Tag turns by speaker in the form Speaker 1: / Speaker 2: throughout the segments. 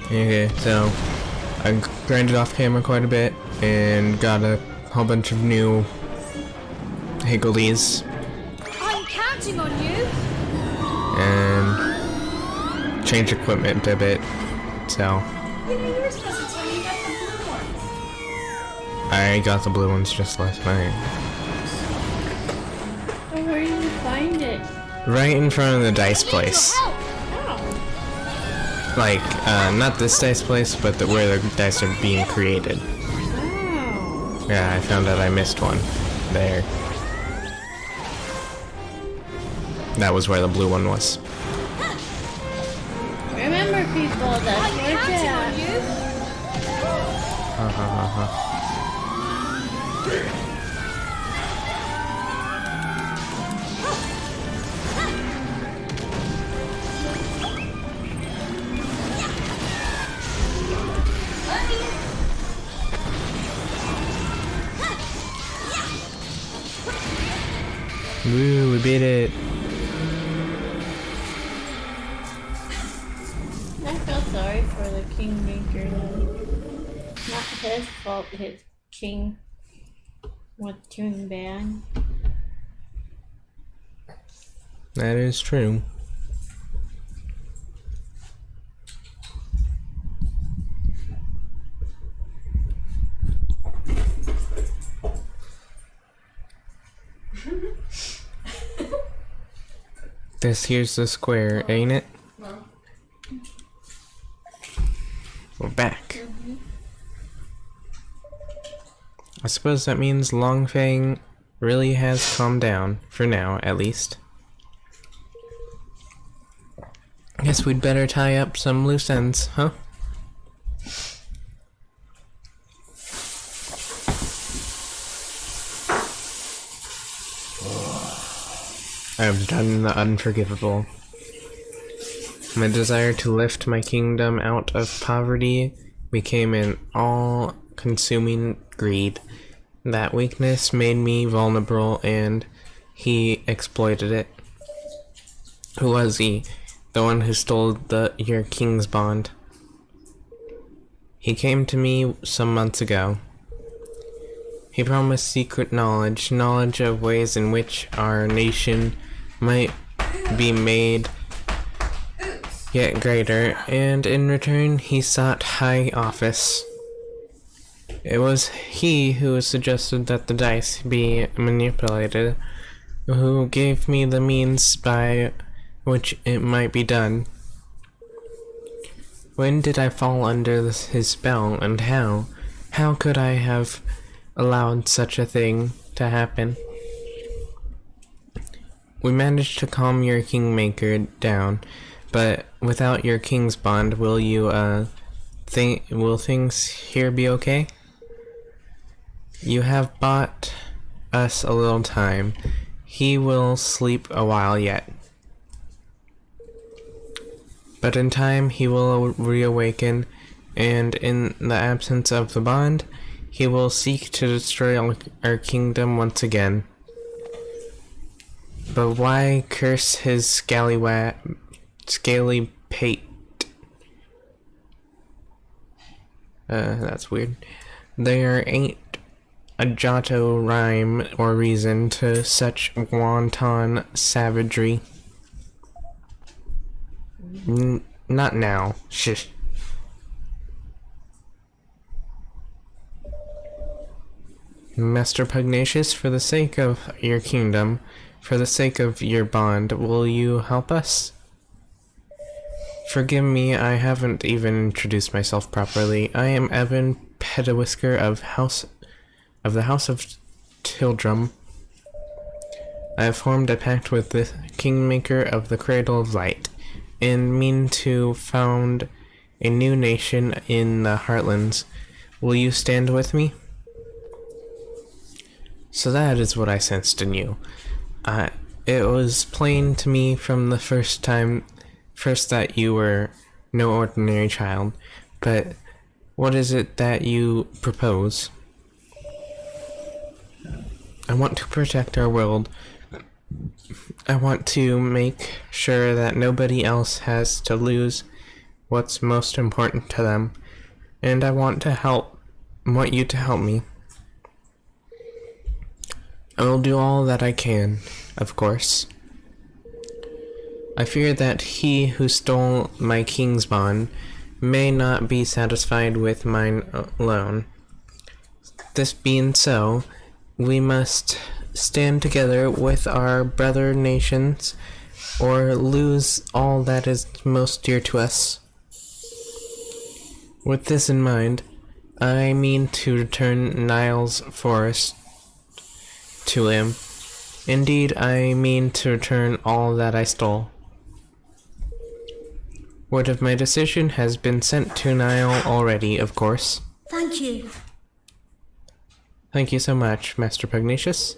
Speaker 1: Okay, so I grinded off camera quite a bit and got a whole bunch of new higgledies.
Speaker 2: I'm counting on you.
Speaker 1: And changed equipment a bit, so
Speaker 2: You know, you were supposed to tell me you got the blue ones.
Speaker 1: I got the blue ones just last night.
Speaker 3: Oh, where did you find it?
Speaker 1: Right in front of the dice place.
Speaker 2: Help.
Speaker 3: Oh.
Speaker 1: Like, not this dice place, but where the dice are being created.
Speaker 3: Wow.
Speaker 1: Yeah, I found out I missed one. There. That was where the blue one was.
Speaker 3: Remember, people, that's
Speaker 2: I'm
Speaker 3: where it's
Speaker 2: counting on
Speaker 3: at.
Speaker 2: you.
Speaker 1: Woo, we beat it.
Speaker 3: I feel sorry for the kingmaker. Not his fault. His king was doing bad.
Speaker 1: That is true. This here's the square, ain't it? We're back. I suppose that means Longfang really has calmed down, for now at least. Guess we'd better tie up some loose ends, huh? I've done the unforgivable. My desire to lift my kingdom out of poverty became an all-consuming greed. That weakness made me vulnerable, and he exploited it. Who was he? The one who stole your king's bond. He came to me some months ago. He promised secret knowledge of ways in which our nation might be made yet greater, and in return he sought high office. It was he who suggested that the dice be manipulated, who gave me the means by which it might be done. When did I fall under his spell, and how? How could I have allowed such a thing to happen? We managed to calm your kingmaker down, but without your king's bond, will things here be okay? You have bought us a little time. He will sleep a while yet. But in time he will reawaken, and in the absence of the bond, he will seek to destroy our kingdom once again. But why curse his scaly pate? That's weird. There ain't a jotto rhyme or reason to such wanton savagery. Not now. Shh. Master Pugnacious, for the sake of your kingdom, for the sake of your bond, will you help us? Forgive me, I haven't even introduced myself properly. I am Evan Pedawisker of the House of Tildrum. I have formed a pact with the Kingmaker of the Cradle of Light, and mean to found a new nation in the Heartlands. Will you stand with me? So that is what I sensed in you. It was plain to me from the first that you were no ordinary child, but what is it that you propose? I want to protect our world. I want to make sure that nobody else has to lose what's most important to them, and I want you to help me. I will do all that I can, of course. I fear that he who stole my king's bond may not be satisfied with mine alone. This being so, we must stand together with our brother nations, or lose all that is most dear to us. With this in mind, I mean to return Nile's forest to him. Indeed, I mean to return all that I stole. Word of my decision has been sent to Nile already, of course.
Speaker 4: Thank you.
Speaker 1: Thank you so much, Master Pugnacious.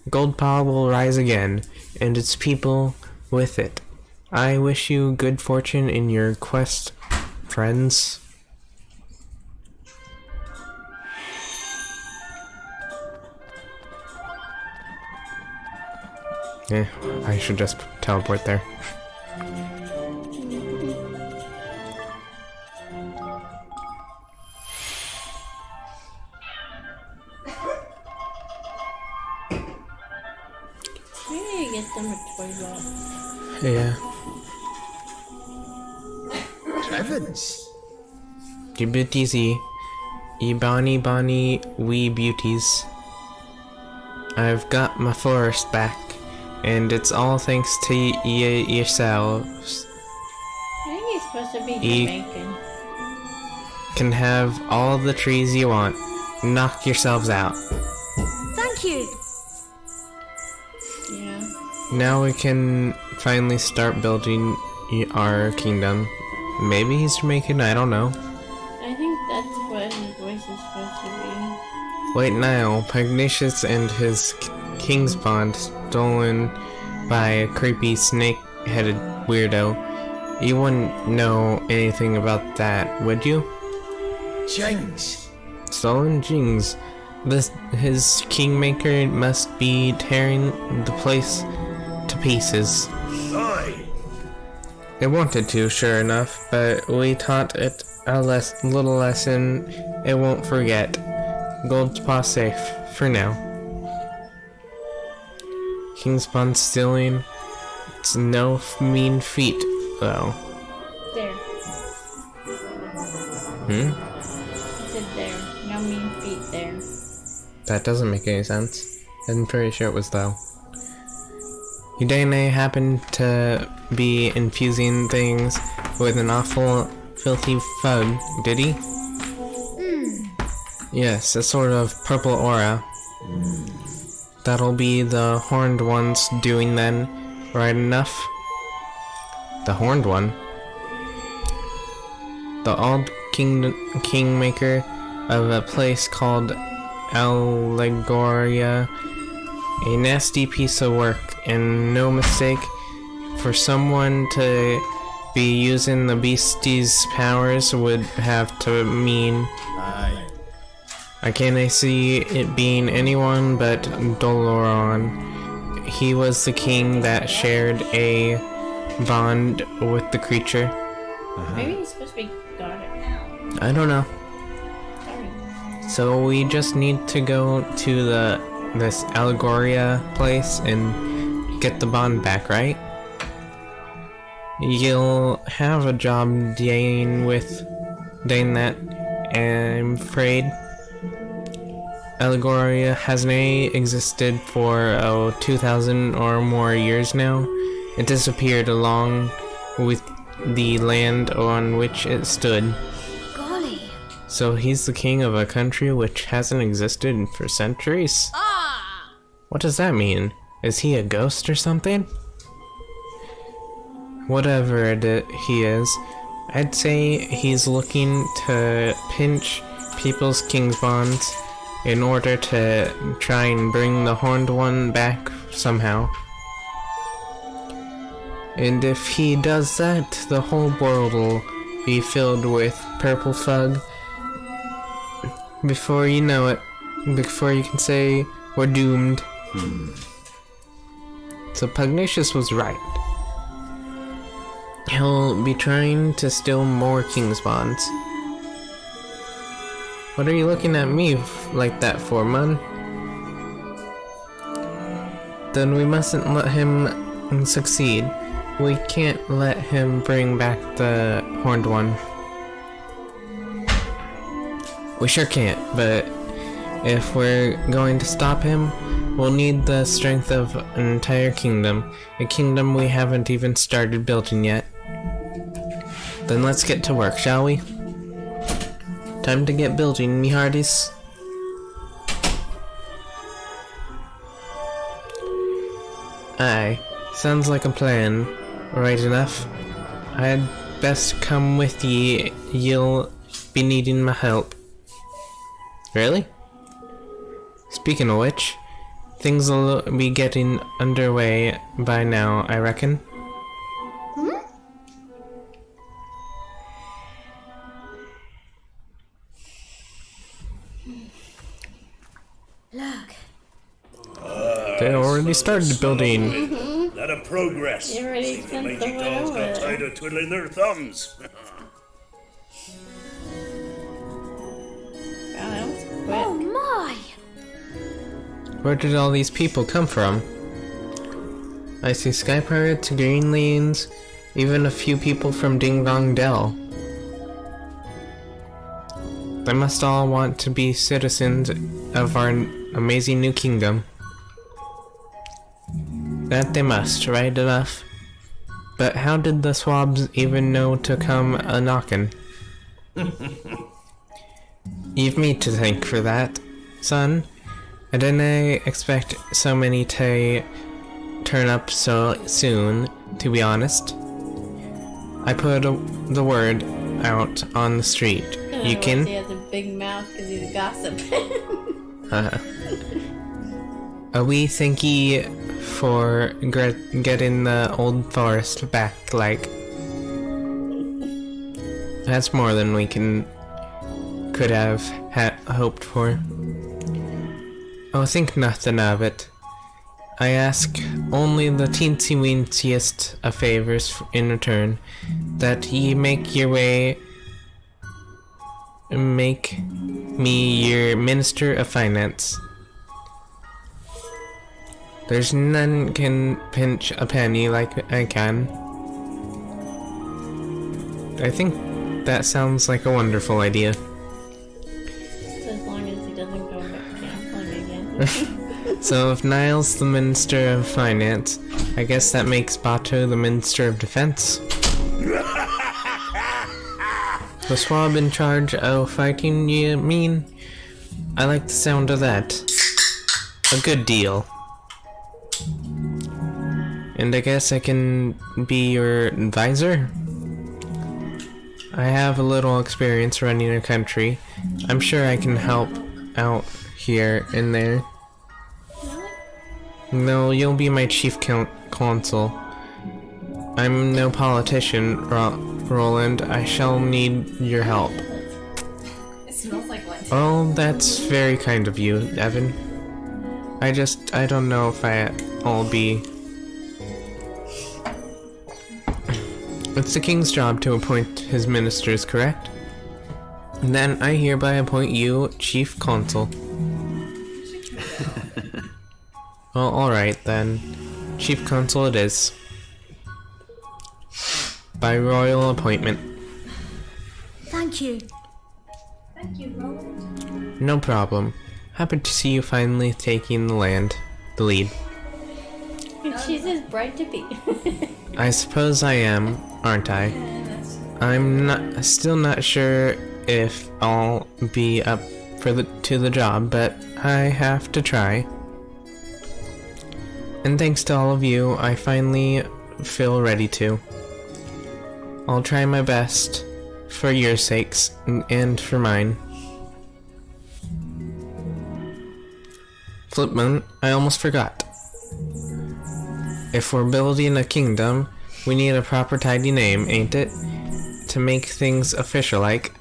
Speaker 1: Goldpaw will rise again, and its people with it. I wish you good fortune in your quest, friends. I should just teleport there.
Speaker 3: We need to get them a toilet.
Speaker 1: Yeah.
Speaker 5: Heavens!
Speaker 1: You bit easy. Ye bonny wee beauties. I've got my forest back, and it's all thanks to ye yourselves.
Speaker 3: I think he's supposed to be Jamaican.
Speaker 1: Can have all the trees you want. Knock yourselves out.
Speaker 4: Thank you.
Speaker 3: Yeah.
Speaker 1: Now we can finally start building our kingdom. Maybe he's Jamaican, I don't know.
Speaker 3: I think that's what his voice is supposed to be.
Speaker 1: Wait, Nile, Pugnacious and his king's bond stolen by a creepy snake-headed weirdo. You wouldn't know anything about that, would you?
Speaker 5: Jings!
Speaker 1: Stolen Jings. His kingmaker must be tearing the place to pieces.
Speaker 5: Aye!
Speaker 1: It wanted to, sure enough, but we taught it a little lesson it won't forget. Goldpaw safe, for now. King's bond stealing, it's no mean feat, though.
Speaker 3: There. I said there. No mean feet there.
Speaker 1: That doesn't make any sense. I'm pretty sure it was though. Udane happened to be infusing things with an awful, filthy fug, did he? Yes, a sort of purple aura. That'll be the horned ones doing then, right enough? The horned one? The old kingmaker of a place called Allegoria. A nasty piece of work, and no mistake for someone to be using the beastie's powers would have to mean.
Speaker 5: Aye.
Speaker 1: I can't see it being anyone but Doloron. He was the king that shared a bond with the creature.
Speaker 3: Maybe he's supposed to be God.
Speaker 1: I don't know.
Speaker 3: Sorry.
Speaker 1: So we just need to go to this Allegoria place and get the bond back, right? You'll have a job dealing that, I'm afraid. Allegoria hasn't existed for 2,000 or more years now. It disappeared along with the land on which it stood.
Speaker 4: Golly.
Speaker 1: So he's the king of a country which hasn't existed for centuries? What does that mean? Is he a ghost or something? Whatever he is, I'd say he's looking to pinch people's king's bonds in order to try and bring the horned one back somehow. And if he does that, the whole world will be filled with purple fug. Before you know it, before you can say we're doomed. So Pugnacious was right. he'll be trying to steal more king's bonds. What are you looking at me like that for, man? Then we mustn't let him succeed. We can't let him bring back the horned one. We sure can't, but if we're going to stop him, we'll need the strength of an entire kingdom. A kingdom we haven't even started building yet. Then let's get to work, shall we? Time to get building, me hearties. Aye, sounds like a plan. Right enough. I'd best come with ye. You'll be needing my help. Really? Speaking of which, things will be getting underway by now, I reckon.
Speaker 4: Look.
Speaker 1: They already started building.
Speaker 5: Lot of progress.
Speaker 3: You already
Speaker 5: Seems the
Speaker 3: spent
Speaker 5: mangy
Speaker 3: the
Speaker 5: dolls
Speaker 3: one
Speaker 5: got
Speaker 3: over.
Speaker 5: tired of twiddling their thumbs.
Speaker 3: Wow, that was quick.
Speaker 4: Oh my!
Speaker 1: Where did all these people come from? I see sky pirates, green lanes, even a few people from Ding Dong Dell. They must all want to be citizens of our amazing new kingdom. That they must, right enough. But how did the swabs even know to come a-knockin'? You've me to thank for that, son. I didn't expect so many to turn up so soon, to be honest. I put the word out on the street. You can?
Speaker 3: He has a big mouth because he's a gossip.
Speaker 1: We thank ye for getting the old forest back, like. That's more than we could have hoped for. Oh, think nothing of it. I ask only the teensy-weentiest of favors in return, that ye make me your Minister of Finance. There's none can pinch a penny like I can. I think that sounds like a wonderful idea.
Speaker 3: As long as he doesn't go back gambling again.
Speaker 1: So if Niall's the Minister of Finance, I guess that makes Bato the Minister of Defense. The swab in charge of fighting, you mean? I like the sound of that. A good deal. And I guess I can be your advisor? I have a little experience running a country. I'm sure I can help out here and there. No, you'll be my chief consul. I'm no politician, Roland. I shall need your help.
Speaker 2: It smells like what?
Speaker 1: Oh, that's very kind of you, Evan. I don't know if I'll be... It's the king's job to appoint his ministers, correct? And then I hereby appoint you chief consul. Well, alright then. Chief consul it is. By royal appointment.
Speaker 4: Thank you.
Speaker 2: Thank you, Roland.
Speaker 1: No problem. Happy to see you finally taking the lead.
Speaker 3: She's his bride to be.
Speaker 1: I suppose I am, aren't I? I'm still not sure if I'll be up to the job, but I have to try. And thanks to all of you, I finally feel ready to. I'll try my best, for your sakes, and for mine. Flipmoon, I almost forgot. If we're building a kingdom, we need a proper tidy name, ain't it? To make things official-like.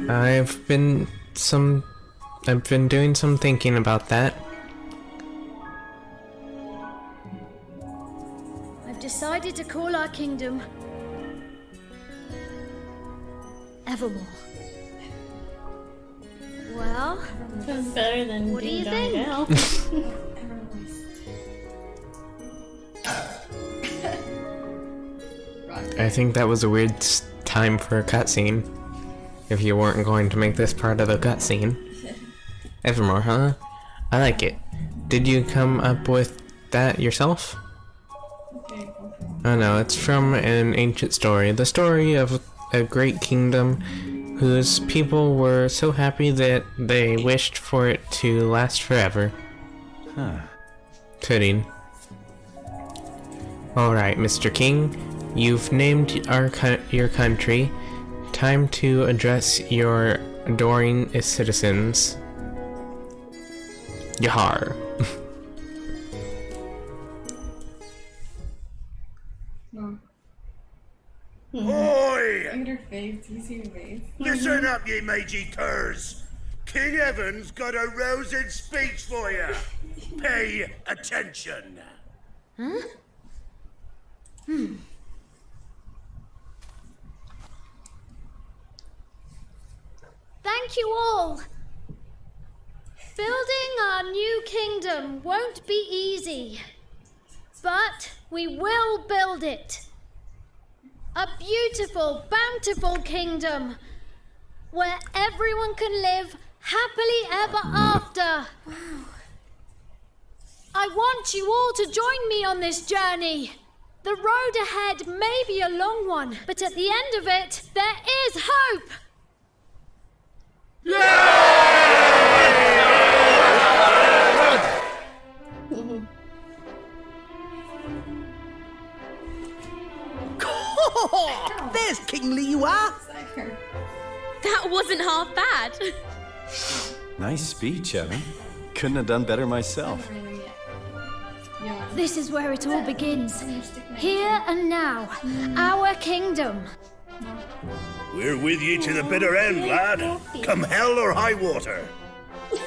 Speaker 1: I've been doing some thinking about that.
Speaker 4: I've decided decided to call our kingdom Evermore. Well,
Speaker 3: Sounds better than
Speaker 4: What do
Speaker 3: Ding
Speaker 4: you
Speaker 3: Dong
Speaker 4: think?
Speaker 3: Dell.
Speaker 1: I think that was a weird time for a cutscene. If you weren't going to make this part of the cutscene. Evermore, huh? I like it. Did you come up with that yourself? Oh no, it's from an ancient story. The story of a great kingdom whose people were so happy that they wished for it to last forever.
Speaker 6: Huh.
Speaker 1: Fitting. Alright, Mr. King. You've named your country. Time to address your adoring citizens. Yahar.
Speaker 5: Oi!
Speaker 2: Look at her face. Do you see her face?
Speaker 5: Listen up, ye mangy curs. King Evan's got a rousing speech for you. Pay attention.
Speaker 4: thank you all. Building our new kingdom won't be easy, but we will build it. A beautiful, bountiful kingdom where everyone can live happily ever after. I want you all to join me on this journey. The road ahead may be a long one, but at the end of it, there is hope.
Speaker 7: There's Kingly you are!
Speaker 2: It's like her.
Speaker 8: That wasn't half bad.
Speaker 6: Nice speech, Evan. Couldn't have done better myself.
Speaker 2: Random yet. Yeah.
Speaker 4: This is where it all begins. Here and now, our kingdom.
Speaker 5: We're with you to the bitter end, lad. Come hell or high water.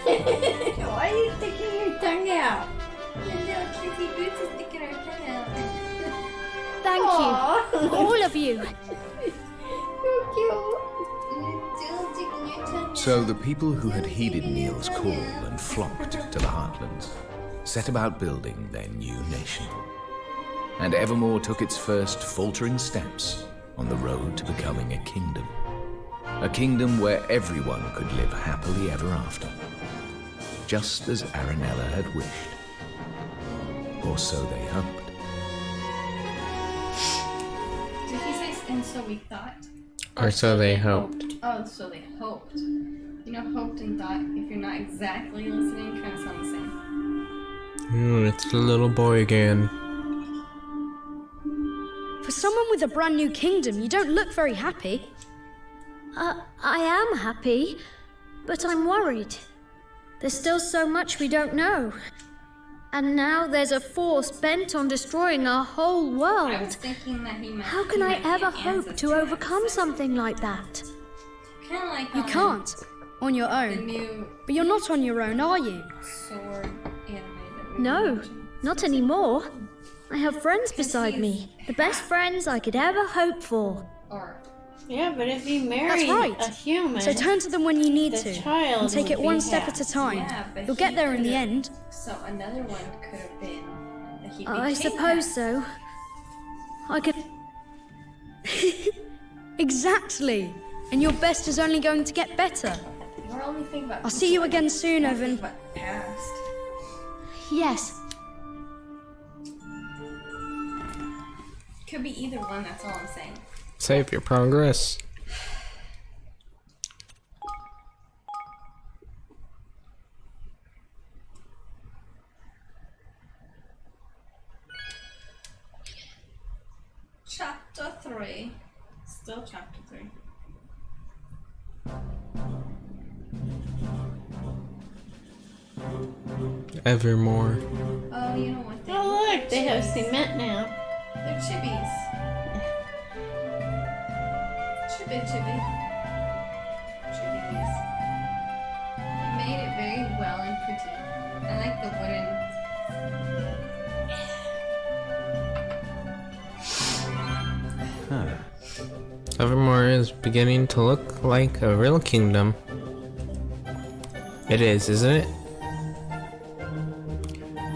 Speaker 2: Why are you sticking your tongue out? Your little cutesy boots is sticking her tongue out.
Speaker 4: Thank you, all of you.
Speaker 2: So cute. You're still sticking your tongue out.
Speaker 9: So the people who had heeded Neil's call and flocked to the Heartlands set about building their new nation. And Evermore took its first faltering steps on the road to becoming a kingdom. A kingdom where everyone could live happily ever after. Just as Aranella had wished. Or so they hoped.
Speaker 2: Did he say, and so we thought?
Speaker 1: Or so they hoped.
Speaker 2: Oh, so they hoped. You know, hoped and thought, if you're not exactly listening, kind of sound the same.
Speaker 1: It's the little boy again.
Speaker 10: For someone with a brand new kingdom, you don't look very happy.
Speaker 4: I am happy, but I'm worried. There's still so much we don't know. And now there's a force bent on destroying our whole
Speaker 2: I was
Speaker 4: world.
Speaker 2: thinking that he meant.
Speaker 4: How can I ever hope to overcome something like that?
Speaker 2: Kind of like
Speaker 10: You can't, on your
Speaker 2: the
Speaker 10: own.
Speaker 2: new
Speaker 10: But you're not on your own, are you?
Speaker 2: sword anime that we
Speaker 4: No,
Speaker 2: mentioned.
Speaker 4: not anymore. I have friends beside me. The best friends I could ever hope for.
Speaker 2: Or
Speaker 3: Yeah, but if you marry
Speaker 10: right.
Speaker 3: a human,
Speaker 10: So turn to them when you need
Speaker 3: the
Speaker 10: to.
Speaker 3: child
Speaker 10: And take
Speaker 3: will
Speaker 10: it one
Speaker 3: be
Speaker 10: step
Speaker 3: half.
Speaker 10: at a time.
Speaker 2: Yeah, but
Speaker 10: You'll get
Speaker 2: he
Speaker 10: there in the
Speaker 2: could've-
Speaker 10: end.
Speaker 2: so another one could have been that he
Speaker 4: I
Speaker 2: became
Speaker 4: suppose
Speaker 2: that.
Speaker 4: so. I could.
Speaker 10: Exactly. And your best is only going to get better.
Speaker 2: We're only thinking about.
Speaker 10: I'll see you again soon,
Speaker 2: not
Speaker 10: Evan.
Speaker 2: thinking about the past.
Speaker 4: Yes.
Speaker 2: Could be either one. That's all I'm saying.
Speaker 1: Save your progress.
Speaker 2: Chapter 3. Still chapter 3.
Speaker 1: Evermore.
Speaker 2: Oh, you know what?
Speaker 3: Oh look, they have cement now.
Speaker 2: They're chibis. Chibi chibi. Chibis. They made it very well and pretty. I like the wooden.
Speaker 1: Evermore is beginning to look like a real kingdom. It is, isn't it?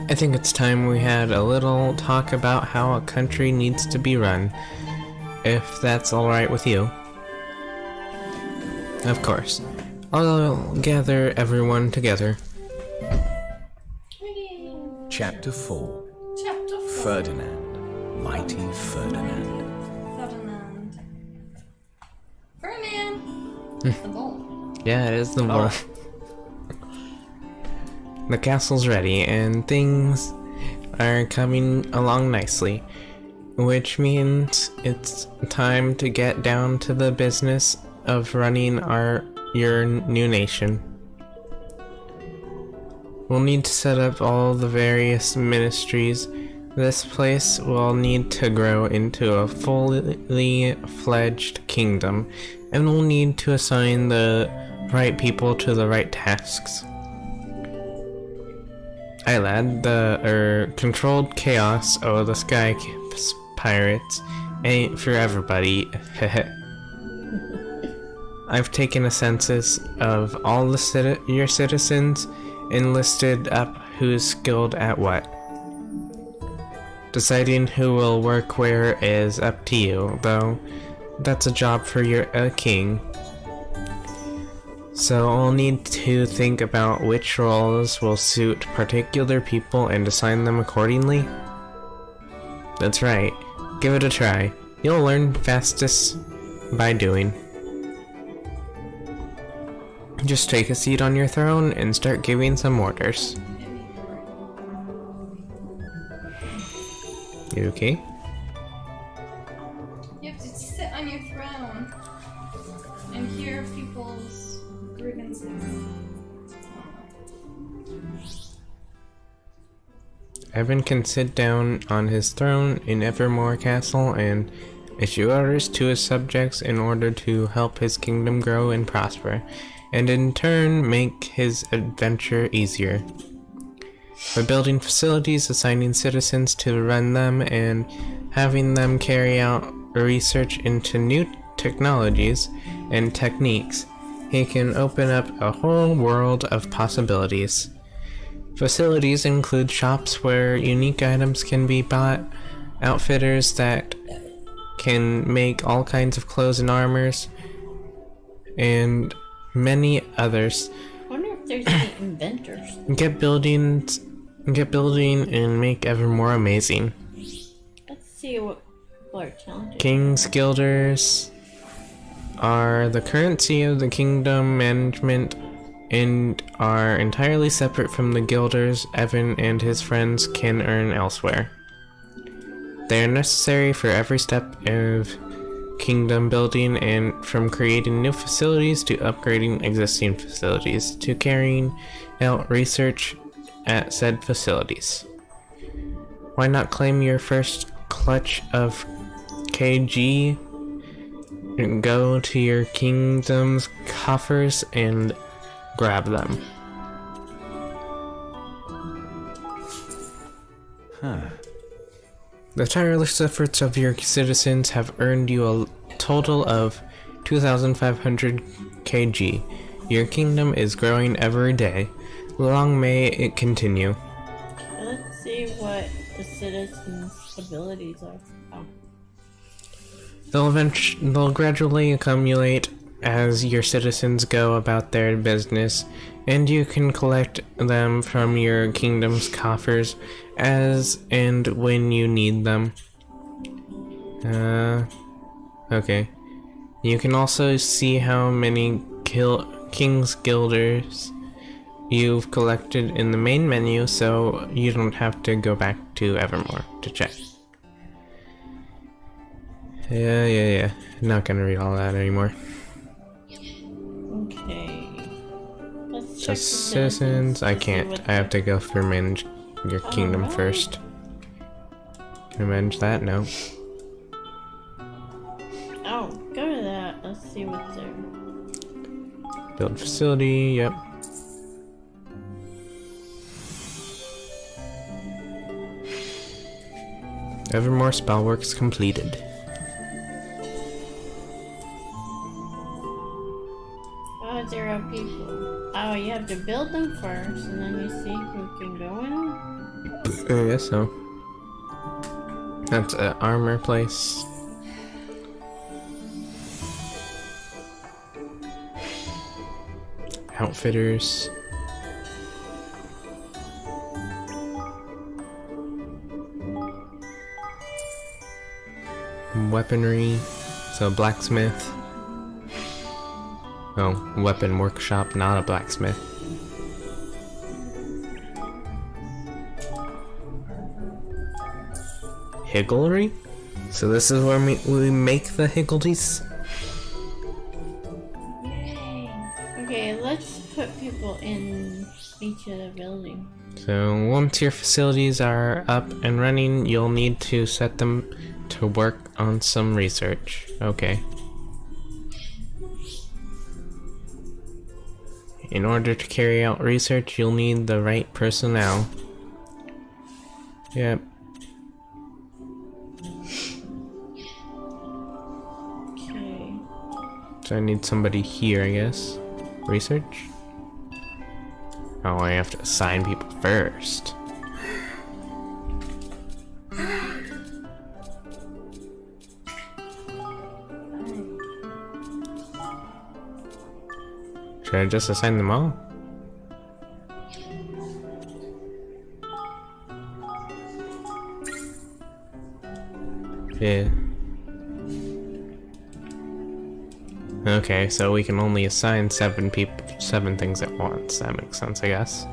Speaker 1: I think it's time we had a little talk about how a country needs to be run, if that's alright with you. Of course. I'll gather everyone together.
Speaker 9: Chapter 4.
Speaker 2: Chapter 4.
Speaker 9: Ferdinand. Mighty Ferdinand.
Speaker 2: Ferdinand! The bull.
Speaker 1: Yeah, it is the bull. The castle's ready, and things are coming along nicely, which means it's time to get down to the business of running your new nation. We'll need to set up all the various ministries. This place will need to grow into a fully fledged kingdom, and we'll need to assign the right people to the right tasks. Aye lad, the controlled chaos of the sky pirates ain't for everybody. I've taken a census of all the your citizens and listed up who's skilled at what. Deciding who will work where is up to you, though that's a job for your king. So I'll need to think about which roles will suit particular people and assign them accordingly. That's right, give it a try. You'll learn fastest by doing. Just take a seat on your throne and start giving some orders. You okay?
Speaker 2: You have to sit on your throne and hear people's grievances.
Speaker 1: Evan can sit down on his throne in Evermore Castle and issue orders to his subjects in order to help his kingdom grow and prosper, and in turn make his adventure easier. By building facilities, assigning citizens to run them, and having them carry out research into new technologies and techniques, he can open up a whole world of possibilities. Facilities include shops where unique items can be bought, outfitters that can make all kinds of clothes and armors, and many others.
Speaker 3: I wonder if there's any inventors.
Speaker 1: Get building and make Evermore amazing.
Speaker 3: Let's see what people are challenging.
Speaker 1: King's Guilders are the currency of the kingdom management and are entirely separate from the guilders Evan and his friends can earn elsewhere. They are necessary for every step of kingdom building, and from creating new facilities to upgrading existing facilities to carrying out research at said facilities. Why not claim your first clutch of KG and go to your kingdom's coffers and grab them? The tireless efforts of your citizens have earned you a total of 2,500 KG. Your kingdom is growing every day. Long may it continue.
Speaker 3: Let's see what the citizens' abilities are. Oh.
Speaker 1: They'll gradually accumulate as your citizens go about their business, and you can collect them from your kingdom's coffers as and when you need them. Okay. You can also see how many King's Guilders you've collected in the main menu, so you don't have to go back to Evermore to check. Yeah. Not gonna read all that anymore.
Speaker 3: Okay. Let's
Speaker 1: So
Speaker 3: check the
Speaker 1: citizens, I can't. I have to go through manage your kingdom
Speaker 3: Alright.
Speaker 1: first. Can I manage that? No.
Speaker 3: Oh, go to that. Let's see what's there.
Speaker 1: Build facility, yep. Evermore spellworks completed.
Speaker 3: was 0 people? Oh, you have to build them first, and then you see who can go in them?
Speaker 1: I guess so. That's an armor place. Outfitters. Weaponry. So blacksmith. Oh, weapon workshop, not a blacksmith. Higglery? So this is where we make the higgledies?
Speaker 3: Yay! Okay, let's put people in each of the buildings.
Speaker 1: So once your facilities are up and running, you'll need to set them to work on some research. Okay. In order to carry out research, you'll need the right personnel. Yep.
Speaker 3: Okay.
Speaker 1: So I need somebody here, I guess. Research? Oh, I have to assign people first. Should I just assign them all? Yeah. Okay, so we can only assign 7 things at once. That makes sense, I guess.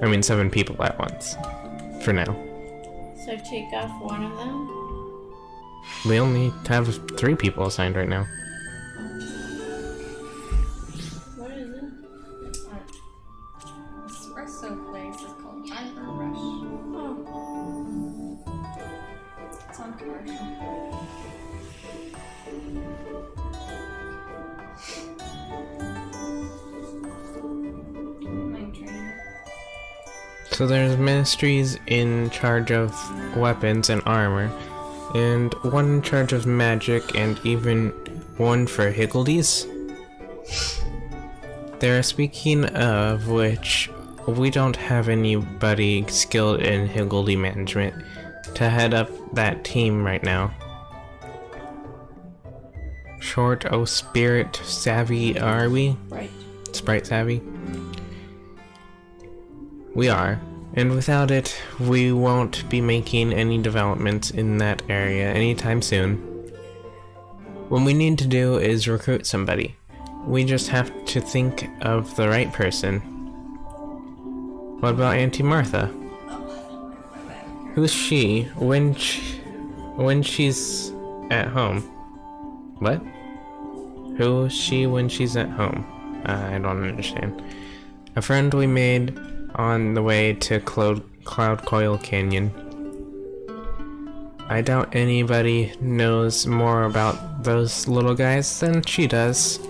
Speaker 1: I mean, 7 people at once. For now.
Speaker 3: So take off one of them?
Speaker 1: We only have 3 people assigned right now.
Speaker 3: What is it?
Speaker 2: Espresso place is called Fiber Rush.
Speaker 3: Oh.
Speaker 2: It's on commercial.
Speaker 1: So there's ministries in charge of weapons and armor, and one in charge of magic, and even one for higgledies. There, speaking of which, we don't have anybody skilled in higgledy management to head up that team right now. Short, oh, spirit savvy are we?
Speaker 3: Right.
Speaker 1: Sprite savvy? We are, and without it, we won't be making any developments in that area anytime soon. What we need to do is recruit somebody. We just have to think of the right person. What about Auntie Martha? Who's she when she's at home? What? Who is she when she's at home? I don't understand. A friend we made on the way to Cloud Coil Canyon. I doubt anybody knows more about those little guys than she does.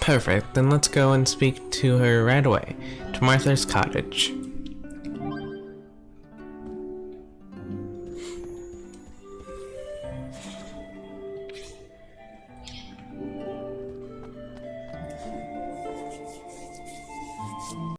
Speaker 1: Perfect, then let's go and speak to her right away, to Martha's cottage.